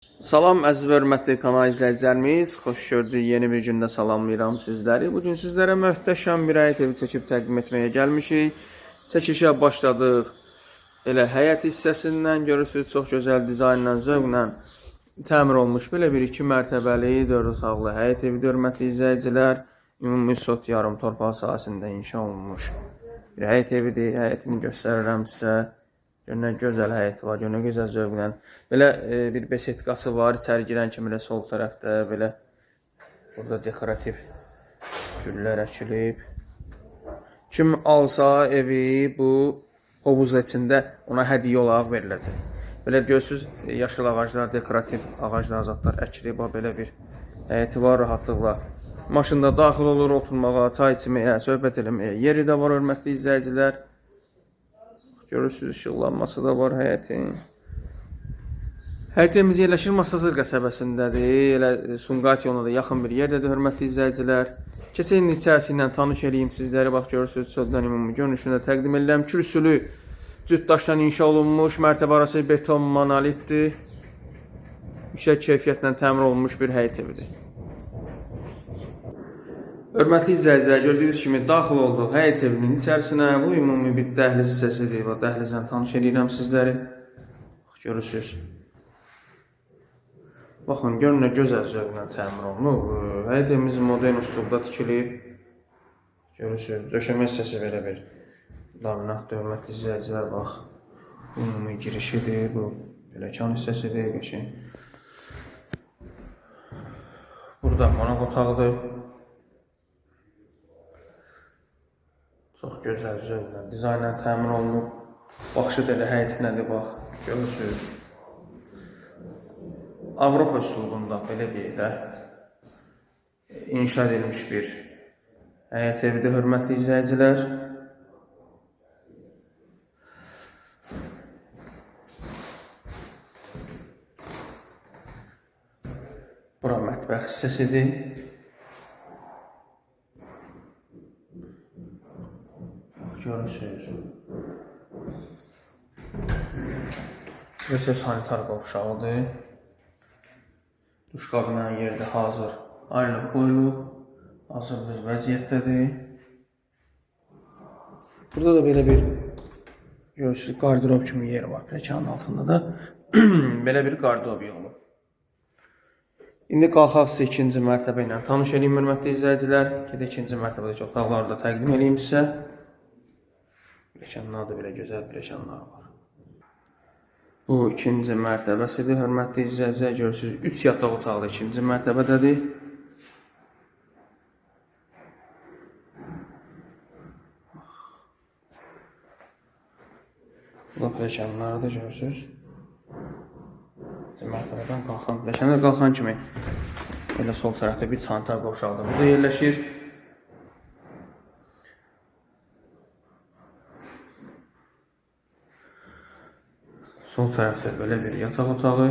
Salam əziz və hörmətli kanal izləyicilərimiz, xoş gördük. Yeni bir gündə salamlayıram sizləri. Bugün sizlərə möhtəşəm bir həyət evi çəkib təqdim etməyə gəlmişik. Çəkişə başladıq. Elə həyət hissəsindən görürsünüz, çox gözəl dizaynla, zövqlə təmir olmuş belə bir 2 mərtəbəli, 4 otaqlı həyət evi, hörmətli izləyicilər. Ümumi sot yarım torpaq sahəsində inşa olunmuş bir həyət evidir. Həyətini göstərirəm sizə. Görünən gözəl həyəti var, görünən gözəl zövqlə. Belə bir besetkası var, içəri girən kimi elə sol tərəfdə belə burada dekorativ güllər əkilib. Kim alsa evi bu hovuz içində ona hədiyyə olaraq veriləcək. Belə görürsünüz, yaşıl ağaclar, dekorativ ağaclar, zadlar əkilib, belə bir həyəti var rahatlıqla. Maşında daxil olur, oturmağa, çay içməyə, söhbət eləməyə yeri də var, hörmətli izləyicilər. Görürsünüz, işıqlanması da var həyətin. Həyətimiz yerləşir Masazır qəsəbəsindədir. Elə Sumqayıt yoluna da yaxın bir yerdədir, hörmətli izləyicilər. Keçəyin içərisi ilə tanış edeyim sizləri. Bax, görürsünüz, sözdən ümumi görünüşünü də təqdim edirəm. Kürsülü cüt daşdan inşa olunmuş, mərtəbə arası beton monolitdir. Yüksək keyfiyyətlə təmir olunmuş bir həyət evidir. Hörmətli izləyicilər, gördüyünüz kimi daxil olduq həyət evinin içərisinə. Bu ümumi bir dəhliz hissəsidir. Dəhlizdən tanış edirəm sizləri. Görürsünüz. Baxın, görün nə gözəl zövqlə təmir olunub. Həyət evimiz modern üsulda tikilib. Görürsünüz, döşəmə hissəsi belə bir laminatdır, hörmətli izləyicilər. Bax, ümumi girişidir. Bu pilləkən hissəsidir. Burada qonaq otağıdır. Çox gözəl zövqlə, dizaynla təmin olunub. Baxışı da elə həyətinədir, bax, görürsünüz. Avropa üsulunda, belə deyək də, inşa edilmiş bir həyət evidir, hörmətli izləyicilər. Bura mətbəx hissəsidir. Görürsünüz. Burası sanitar qovşağıdır. Duş qabının yeri hazır ayrılıb qoyulub. Hazır bir vəziyyətdədir. Burada da belə bir görürsünüz, qardirob kimi yer var. Pilləkənin altında da belə bir qardirob yığılıb. İndi qalxaq sizə ikinci mərtəbə ilə tanış edeyim, hörmətli izləyicilər. İkinci mərtəbədəki otaqları da təqdim edeyim sizə. Pilləkənlər də belə gözəl pilləkənlər var. Bu ikinci mərtəbəsidir, hörmətli izləyicilər. Görürsünüz, 3 yataq otaqlı ikinci mərtəbədədir. Bu da pilləkənləri də görürsünüz. Mərtəbədən qalxan pilləkənlər qalxan kimi elə sol tərəfdə bir sanitar qovşağı da burada yerləşir. Sol tərəfdə belə bir yataq otağı.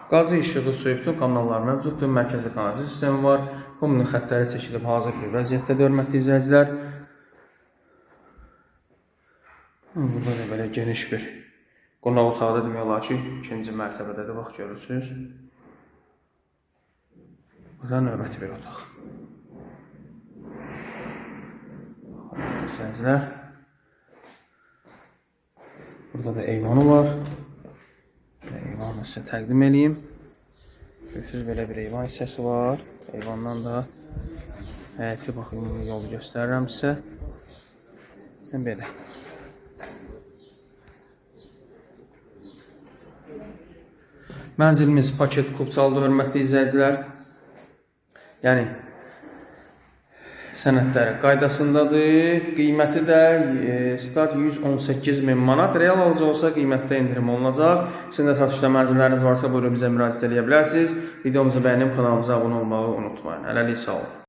Qazı, işığı, suyu, kanallar mövcuddur. Mərkəzi kanalizasiya sistemi var. Kommunun xəttləri çəkilib hazır bir vəziyyətdədir, hörmətli izləyicilər. Burada da belə geniş bir qonaq otağı da demək olar ki, ikinci mərtəbədədir, bax görürsünüz. Burada növbəti bir otaq. Hörmətli izləyicilər. Burada da eyvanı var. Eyvanı sizə təqdim edeyim. Görürsünüz, belə bir eyvan hissəsi var. Eyvandan da həyəti baxın, yolu göstərirəm sizə. Belə. Mənzilimiz paket kupçalıdır, hörmətli izləyicilər. Yəni, sənədləri qaydasındadır. Qiyməti də start 118.000 manat. Real alıcı olsa qiymətdə indirim olunacaq. Sizin də satışda mənzilləriniz varsa buyurun bizə müraciət edə bilərsiniz. Videomuzu bəyənib kanalımıza abunə olmağı unutmayın. Hələlik sağ olun.